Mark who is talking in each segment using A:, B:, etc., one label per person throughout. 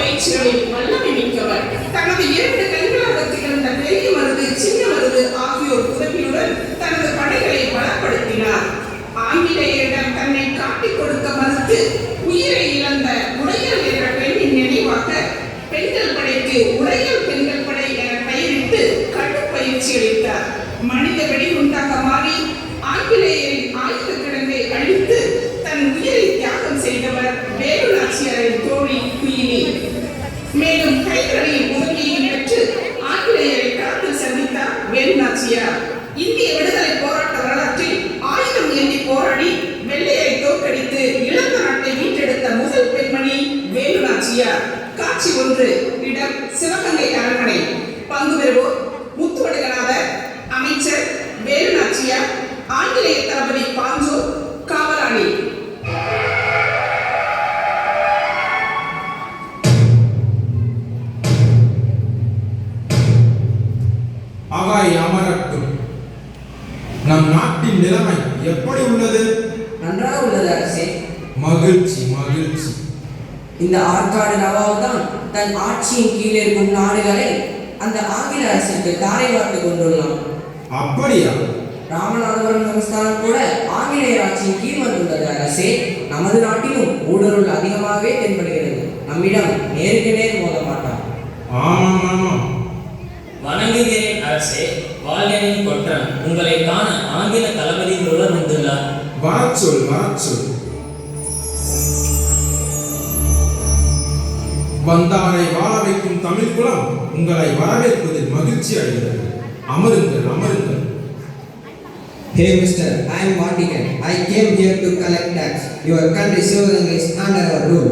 A: பயிற்சிகளில் வல்லமை மிக்கவர். தனது 2 கண்களாக திகழ்ந்த பெரிய மருது, சின்ன மருது ஆகியோர் உதவியுடன் தனது படைகளை பலப்படுத்தினார். ஆங்கிலேயரிடம் தன்னை காட்டிக் கொடுக்க மறுத்து உயிரை இழந்த உடையல் என்ற பெண்ணின் நினைவாக பெண்கள் படைக்கு உடையல் பெண்கள் படை என பெயரிட்டு கடும் பயிற்சி அளித்தார். மனித வெடிகுண்டாக மாறி ஆங்கிலேயரின் ஆயுத கிடங்கை அழித்து தன் உயிரை தியாகம் செய்தவர் வேலு நாச்சியாரின் தோழி குயிலி. மேலும் கைகளின் உதவியையும் பெற்று ஆங்கிலேயரை களத்தில் சந்தித்தார் வேலு நாச்சியார். இந்திய விடுதலை போராட்ட வரலாற்றில் ஆயுதம் ஏந்தி போராடி வெள்ளையரை தோற்கடித்து இழந்த நாட்டை மீட்டெடுத்த முதல் பெண்மணி வேலு நாச்சியார். காட்சி 1. இடம் சிவகங்கை அரண்மனை. பங்கு பெறுவோர் முத்துவடுகநாதர், அமைச்சர் வேலு நாச்சியார், ஆங்கிலேய தளபதி பாஞ்சோ, காவலாணி.
B: அவை அமரட்டும். நம் நாட்டின் நிலைமை எப்படி உள்ளது?
C: நன்றாக உள்ளது அரசே.
B: மகிழ்ச்சி மகிழ்ச்சி.
C: இந்த ஆற்காடு நவாப் தான் தன் ஆட்சியின் கீழே இருக்கும் நாடுகளை அந்த ஆங்கில அரசுக்கு தாரை வார்த்து கொண்டுள்ளான்.
B: அப்படியா?
C: ராமநாதபுரம் சமஸ்தானம் கூட ஆங்கிலேயர் ஆட்சியின் கீழ் வந்துள்ளது அரசே. நமது நாட்டிலும் ஊடுருவல் அதிகமாகவே தென்படுகிறது. நம்மிடம் நேருக்கு நேர் மோத மாட்டான்.
B: ஆமாம் ஆமாம்.
D: வணங்குகிறேன் அரசே. வால்கனின் கொற்றன் உங்களை காண ஆங்கில தளபதிகளுடன் வந்துள்ளார்.
B: வரச்சொல் வரச்சொல். வந்தாரை வாழ வைக்கும் தமிழ் குலம் உங்களை வரவேற்பதில் மகிழ்ச்சி அடைகிறது. அமருங்கள் அமருங்கள்.
E: Hey Mister, I am Vatican. I came here to collect tax. Your country Sivaganga is under our rule.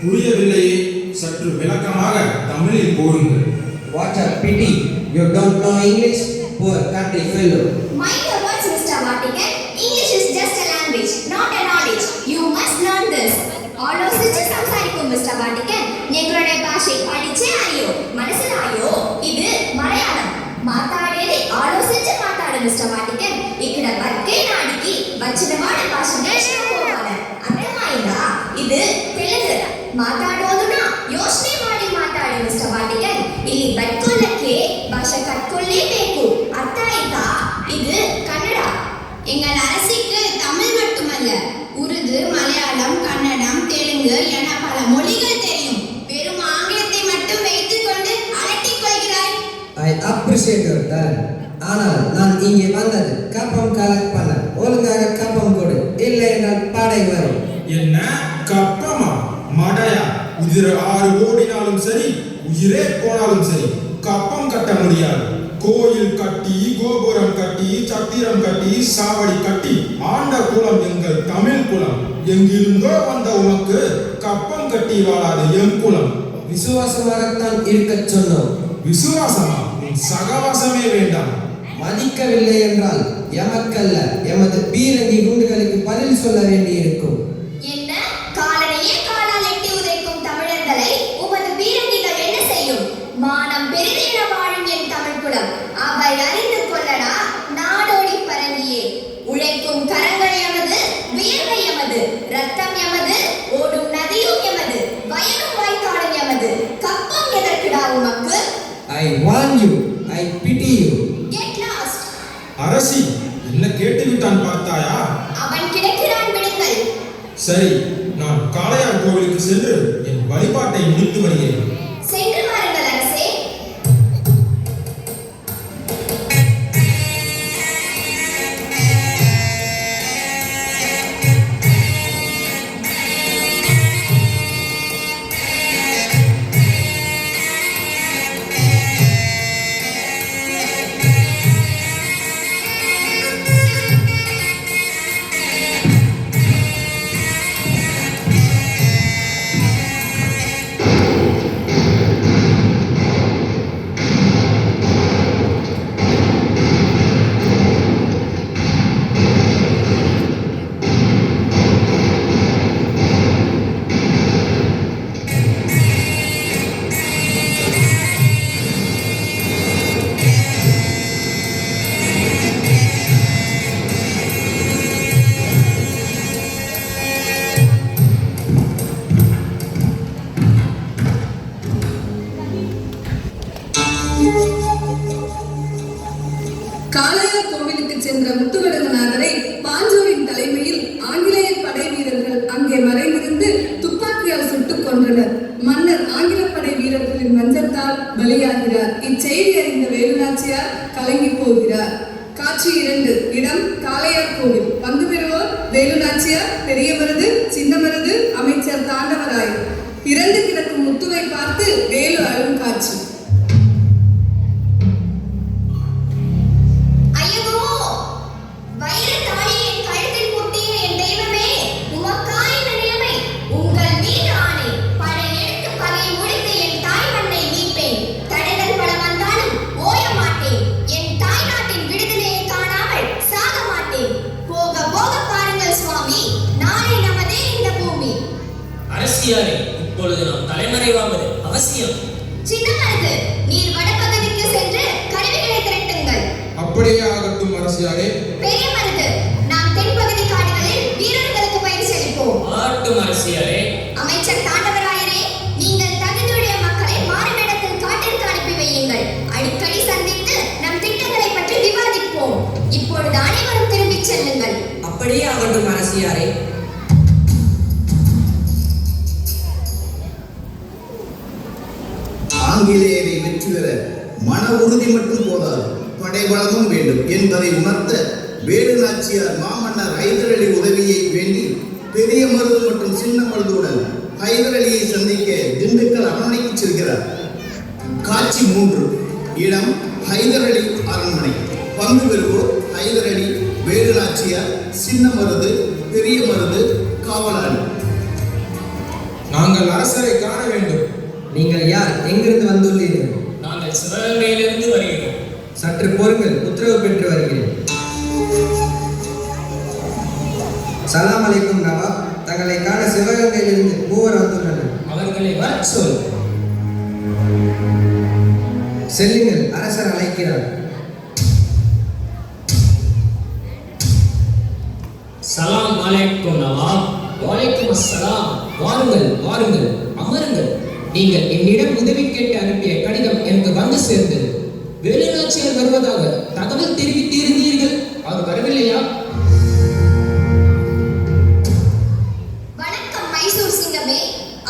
B: புரியவில்லையே, சற்று விளக்கமாக தமிழில் கூறுங்கள்.
E: What a pity, you don't know English, poor country fellow.
F: Mind your words, Mr. Vatican. English is just a language, not a knowledge. You must learn this. ఆలోచించి సంసారికో mister Vatican. నేకుడే భాష படிச்சே அறியோ, మనసులాయో. ఇది మలయాళం. మాట్లాడేది ఆలోచించి మాట్లాడు మిస్టర్ వాటికన్. ఇక్కడ బక్కే నాడికి వచ్చిన వాడి భాష నేర్చుకోవాలి. అర్థమైందా? ఇది తెలుగు. మాట్లాడోదున ಯೋಚನೆ ಮಾಡಿ ಮಾತಾಡಿ ಮಿಸ್ಟರ್ ವಾಟಿಕನ್. ಇಲ್ಲಿ ಬಕ್ಕೋಲಕ್ಕೆ ಭಾಷೆ ಕಟ್ಕೊಳ್ಳೇಬೇಕು. ಅರ್ಥ ಆಯ್ತಾ? இது கன்னடா. எங்கள் அரசுக்கு தமிழ் மட்டுமல்ல, உருது, மலையாளம், கன்னடம், தெலுங்கு என பல மொழிகள் தெரியும். வெறும் ஆங்கிலத்தை மட்டும் வைத்துக் கொண்டு அலட்டிக் கொள்கிறாய்.
E: I appreciate your talent. ஆனால் நான் இங்கே வந்தது கப்பம் கலெக்ட் பண்ண. ஒழுங்காக கப்பம் கொடு, இல்லை என்றால் படை வரும்.
B: என்ன கப்பமா? மடையா? உதிர 6 ஓடினாலும் சரி, உயிரே போனாலும் சரி, கப்பம் கட்ட முடியாது. கோயில் கட்டி, கோபுரம் கட்டி, சத்திரம் கட்டி, சாவடி கட்டி ஆண்ட குலம் எங்கள் தமிழ் குலம். எங்கிருந்தோ வந்த உனக்கு கப்பம் கட்டி வாழாத எம் குலம்.
E: விசுவாசமாகத்தான் இருக்கச் சொன்னோம்.
B: விசுவாசமா? சகவாசமே வேண்டாம்.
E: மதிக்கவில்லை என்றால் எமக்கல்ல, எமது பீரங்கி குண்டுகளுக்கு பதில் சொல்ல வேண்டியிருக்கும்.
F: என்ன காலனையே காலால் எட்டி உதைக்கும் தமிழர்களை உமது பீரங்கிகள் என்ன செய்யும்? மானம் பெரிதென வாழும் என் தமிழ் குலம். அவை அறிந்து கொள்ளடா நாடோடி பரங்கியே. உழைக்கும் கரங்கள் எமது, வியர்வை எமது, ரத்தம் எமது, ஓடும் நதியும் எமது, வயலும் வாய்க்காடும் எமது. கப்பம் எதற்குடா உமக்கு?
E: I warn you, I pity you.
F: Get lost.
B: அரசி, என்ன கேட்டுவிட்டான் பார்த்தாயா?
F: அவன் கிடக்கிறான், விடுங்கள்.
B: சரி, நான் காளையார் கோவிலுக்கு சென்று என் வழிபாட்டை முடித்து வருகிறேன்.
F: சென்று வாருங்கள் அரசே.
G: காளையார் கோவிலுக்கு சென்ற முத்துவடுகநாதரை பாஞ்சோரின் தலைமையில் ஆங்கிலேய படை வீரர்கள் அங்கே மறைந்திருந்து துப்பாக்கியால் சுட்டுக் கொன்றனர். மன்னர் ஆங்கில படை வீரர்களின் மஞ்சத்தால் பலியாகிறார். இச்செய்தி அறிந்த வேலுநாச்சியார் கலங்கி போகிறார். காட்சி 2. இடம் காளையார் கோவில். பங்கு பெறுவோர் வேலுநாச்சியார், பெரியமருது, சின்னமருது, அமைச்சர் தாண்டவராயர். இறந்து கிடக்கும் முத்துவை பார்த்து வேலு அழும் காட்சி.
D: அரசியாரே, இப்பொழுது நாம் தலைமறைவாவது அவசியம்.
F: சின்னமருது, நீர் வடபகுதிக்கு சென்று கருவிகளை திரட்டுங்கள்.
B: அப்படியே ஆகட்டும் அரசியாரே.
F: பெரியமருது, நாம் தென்பகுதி காடுகளில் வீரர்களுக்கு பயிற்சி அளிப்போம்.
D: ஆட்டும் அரசியாரே.
F: அமைச்சர் தாண்டவராயரே, நீங்கள் தகுதியுடைய மக்களை மாறுவேடத்தில் காட்டிற்கு அனுப்பி வையுங்கள். அடிக்கடி சந்தித்து நம் திட்டங்களை பற்றி விவாதிப்போம். இப்பொழுது அனைவரும் திரும்பிச் செல்லுங்கள்.
C: அப்படியே ஆகட்டும் அரசியாரே.
H: ஆங்கிலேயரை வெற்றி பெற மன உறுதி மட்டும் போதாது, படைபலமும் வேண்டும் என்பதை உணர்த்த வேலுநாச்சியார் மாமன்னர் ஹைதர் அலி உதவியை வேண்டி பெரிய மருது மற்றும் சின்ன மருதுடன் ஹைதர் அலியை சந்திக்க திண்டுக்கல் அரண்மனைக்கு செல்கிறார். காட்சி 3. இடம் ஹைதர் அலி அரண்மனை. பங்கு பெறுவோர் ஹைதர் அலி, வேலுநாச்சியார், சின்ன மருது, பெரிய மருது, காவலாளி.
B: நாங்கள் அரசரை காண வேண்டும்.
E: நீங்கள் யார்? எங்கிருந்து வந்துள்ளீர்கள்?
D: நாங்கள் சிவகங்கையிலிருந்து வருகிறோம்.
E: சற்று பொறுங்கள், உத்தரவு பெற்று வருகிறேன். சலாம் அலைக்கும் நவாப். தங்களை காண சிவகங்கையிலிருந்து 3 வந்துள்ளனர்.
D: அவர்களை வரச் சொல்.
E: செல்லுங்கள், அரசர் அழைக்கிறார்.
D: சலாம் அலைக்கும் நவாப். வலைக்கும் அஸ்ஸலாம். வாருங்கள் வாருங்கள், அமருங்கள். நீங்கள் என்னிடம் உதவி கேட்டு அனுப்பிய கடிதம் எனக்கு வந்து சேர்ந்தது. வேலுநாச்சியார் வருவதாக தகவல் தெரிவித்திருந்தீர்கள். அவர் வரவில்லையா?
F: वणक्कम मैसूर सिंगमे,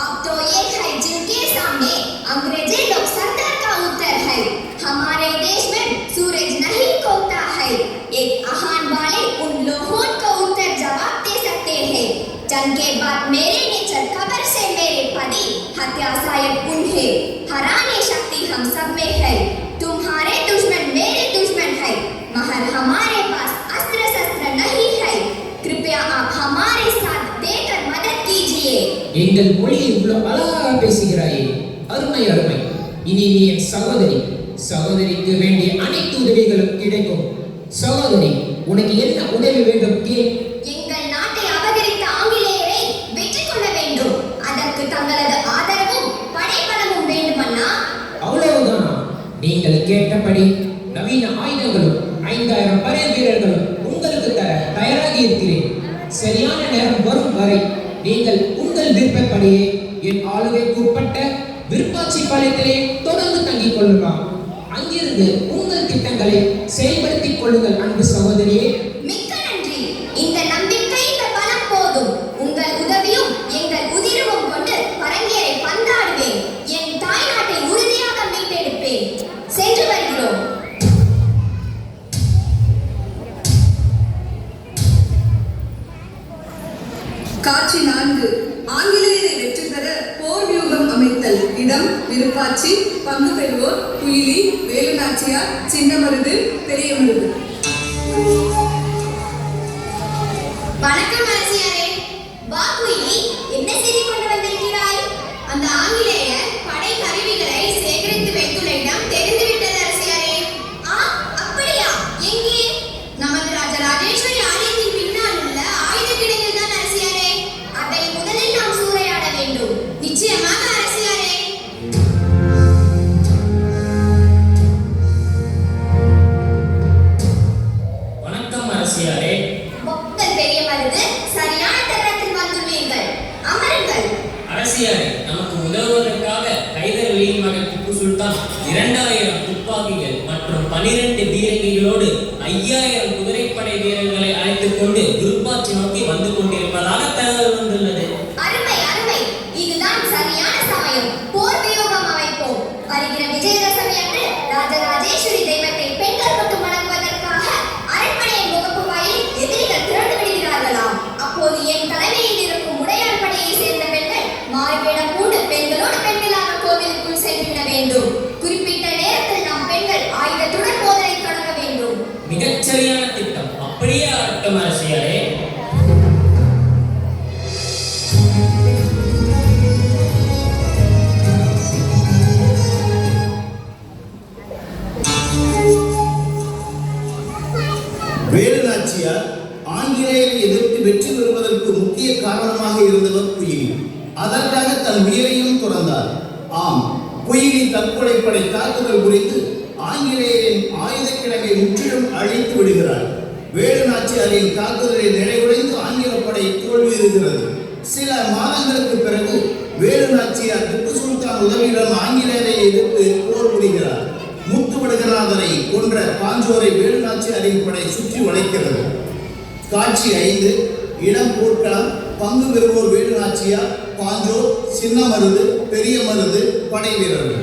F: अब तो ये है जिनके सामने अंग्रेजी लोग सरदार का उत्तर है। हमारे देश में सूरज नहीं खोता है। एक आहान वाले उन लोगों को उत्तर जवाब दे सकते हैं। जंग के बाद मेरे नेचर खबर से मेरे पति हत्या शायद उन्हें हराने शक्ति हम सब में है। तुम्हारे दुश्मन मेरे दुश्मन है, मगर हमारे पास अस्त्र शस्त्र नहीं है। कृपया आप हमारे साथ देकर मदद कीजिए.
D: எங்கள் மொழியை இவ்வளவு அழகாக பேசுகிறாயே, அருமை அருமை. இனி நீ என் சகோதரி. சகோதரிக்கு வேண்டிய அனைத்து உதவிகளும் கிடைக்கும். சகோதரி, உனக்கு என்ன உதவி வேண்டும் கேள்.
F: எங்கள் நாட்டை அபகரித்த ஆங்கிலேயரை வெற்றி கொள்ள வேண்டும். அதற்கு தங்களது ஆதரவும் படைபலமும் வேண்டுமண்ணா.
D: அவ்வளவுதானா? நீங்கள் கேட்டபடி நவீன ஆயுதங்களும் 5000 படை வீரர்களும் உங்களுக்கு தர தயாராகி இருக்கிறேன். சரியான நேரம் வரும் வரை நீங்கள் உங்கள் விருப்பப்படியே என் ஆளுகைக்கு உட்பட்ட விருப்பாட்சி பாளையத்திலே தொடர்ந்து தங்கிக் கொள்ளலாம். அங்கிருந்து உங்கள் திட்டங்களை செயல்படுத்திக் கொள்ளுங்கள் அன்பு சகோதரியே.
F: மிக்க நன்றி. இந்த நம்பிக்கை, இந்த பலம் போதும். உங்கள் உதவியும் எங்கள் உதிரமும் கொண்டு பரங்கியரை பந்தாடுவேன். என் தாய் நாட்டை உறுதியாக மீட்டெடுப்பேன். சென்று வருகிறோம்.
G: காட்சி 4. ஆங்கிலேயரை வெற்றி பெற போர் வியூகம் அமைத்தல். இடம் விருப்பாச்சி. பங்கு பெறுவோர் குயிலி, வேலுநாச்சியார், சின்னமருது, பெரியமருது.
F: வணக்கம் அரசியாரே. வா குயிலி, என்ன செய்தி கொண்டு வந்திருக்கிறாய்? அந்த ஆங்கிலேயர் படை கருவிகளை சேகரித்து வைத்துள்ள இடம் தெரிந்துவிட்டது அரசியாரே. ஆ, அப்படியா? எங்கே? நமது ராஜராஜேஸ்வரி ஆலயத்தின் பின்னால் உள்ள ஆயுத கிடங்கில் தான் அரசியாரே. அதை முதலில் நாம் சூறையாட வேண்டும். நிச்சயமாக அரசியாரே.
D: வணக்கம் அரசியாரே.
F: பொக்கள் பெரிய மருது, சரியான தருணத்தில் வந்துள்ளீர்கள். அமருங்கள்.
D: அரசியாரே, நமக்கு உதவுவதற்காக ஹைதர் அலியின் மகன் திப்பு சுல்தான் 2000 துப்பாக்கி
I: துப்பாக்கிகள் மற்றும் 12 பீரங்கிகளோடு 5000 குதிரைப்படை வீரர்களை அழைத்துக் கொண்டு குருபாட்சி நோக்கி வந்து கொண்டிருப்பதாக தகவல் வந்துள்ளது.
F: அருமை அருமை, இதுதான் சரியான சமயம். போர் வியூகம் அமைப்போம். வருகிற விஜயதசமி அன்று ராஜராஜேஸ்வரி தெய்வத்தை பெண்கள் மட்டும் வணங்குவதற்காக அரண்மனையின் முகப்பு வாயில் எதிரிகள் திரண்டு விடுகிறார்களாம். அப்போது என் தலைமையில் இருக்கும் உடையாள் படையை சேர்ந்த பெண்கள் மாறுவேடம் பூண்டு பெண்களோடு பெண்களாக கோவிலுக்குள் சென்றிட வேண்டும். குறிப்பிட்ட நேரத்தில் நாம் பெண்கள் ஆயுதத்துடன் போதனை தொடங்க வேண்டும்.
I: மிகச்சரியான திட்டம். அப்படியே ஆகட்டும் அரசியாரே.
H: வேலுநாச்சியார் ஆங்கிலேயரை எதிர்த்து வெற்றி பெறுவதற்கு முக்கிய காரணமாக இருந்தவர் குயிலி. அதற்காக தன் உயிரையும் துறந்தார். ஆம், குயிலி தற்கொலைப்படை தாக்குதல் குறித்து ஆங்கிலேயரின் ஆயுத கிடங்கை முற்றிலும் அழித்து விடுகிறார். வேலுநாச்சியாரின் தாக்குதலை நிறைவடைந்து ஆங்கில படை தோல்வியுறுகிறது. சில மாதங்களுக்கு பிறகு வேலுநாச்சியார் திப்பு சுல்தான் உதவியுடன் ஆங்கிலேயரை எதிர்த்து போர் புரிகிறார். முத்துவடுகநாதரை கொன்ற பாஞ்சோரை வேலுநாச்சியாரின் படை சுற்றி வளைக்கிறது. காட்சி 5. இடம் போர்க்களம். பங்கு பெறுவோர் வேலுநாச்சியார், பாஞ்சோர், சின்ன மருது, பெரிய மருது, படை வீரர்கள்.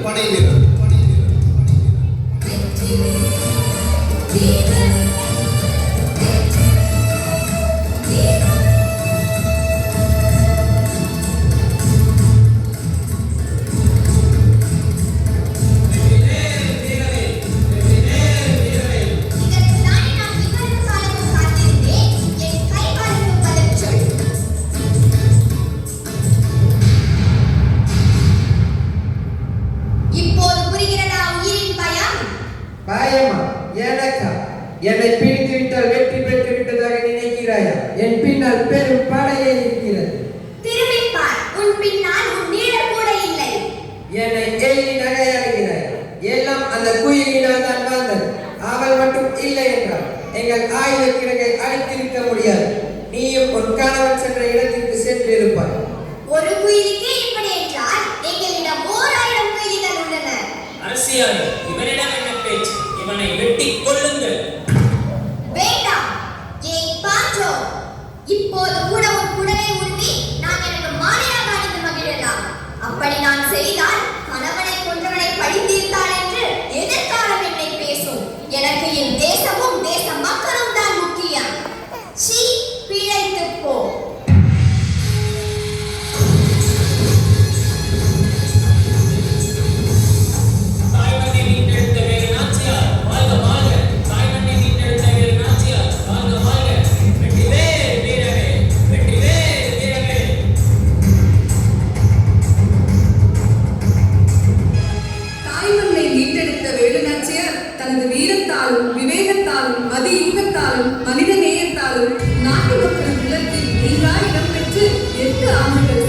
E: பாயம்மா, எனக்கா? என்னை பிடித்து விட்டால் வெற்றி பெற்று விட்டதாக நினைக்கிறாயா? என் பின்னால் பெரும் படையே இருக்கிறது.
F: திரும்பிப் பார், உன் பின்னால் உன் நீடர் கூட இல்லை.
E: என்னை எள்ளி நகையாடுகிறாய். எல்லாம் அந்த குயிலினால் தான் வந்தது. அவள் மட்டும் இல்லை என்றால் எங்கள் ஆயுத கிடங்கை அழித்திருக்க முடியாது. நீயும் உன் கணவன் சென்ற இடத்திற்கு சென்று இருப்பாய்.
F: ஒரு குயிலுக்கே இப்படி என்றால் எங்களிடம் 1000 குயில்கள் உள்ளன.
I: அரசியாரே, இவனிடம் என்ன பேச்சு? இவனை வெட்டிக் கொள்ளுங்கள்.
F: வேண்டாம். ஏய் பாஞ்சோ, இப்போது கூட உன் குடலை உருவி நான் எனக்கு மாலையாக அணிந்து மகிழலாம். அப்படி நான் செய்தால் கணவனை கொன்றவனை பழி தீர்த்தாள் என்று எதிர்காலம் என்னை பேசும். எனக்கு என் தேசமும் தேச மக்களும் தான் முக்கியம். சீ, பிழைத்துப் போ.
I: தாய்மண்ணை மீட்டெடுத்த வேலுநாச்சியார் வாழ்க வாழ்க. தாய்மண்ணை மீட்டெடுத்த வேலுநாச்சியார் வாழ்க வாழ்க. வெற்றிவேல் வீரவேல், வெற்றிவேல் வீரவேல்.
G: தாய்மண்ணை மீட்டெடுத்த வேலுநாச்சியார் தனது வீரத்தாலும் விவேகத்தாலும் அதியுகத்தாலும் மனித நேயத்தாலும் நாட்டு மக்களின் உள்ளத்தில் நீங்கா இடம் பெற்று 8 ஆண்டுகள்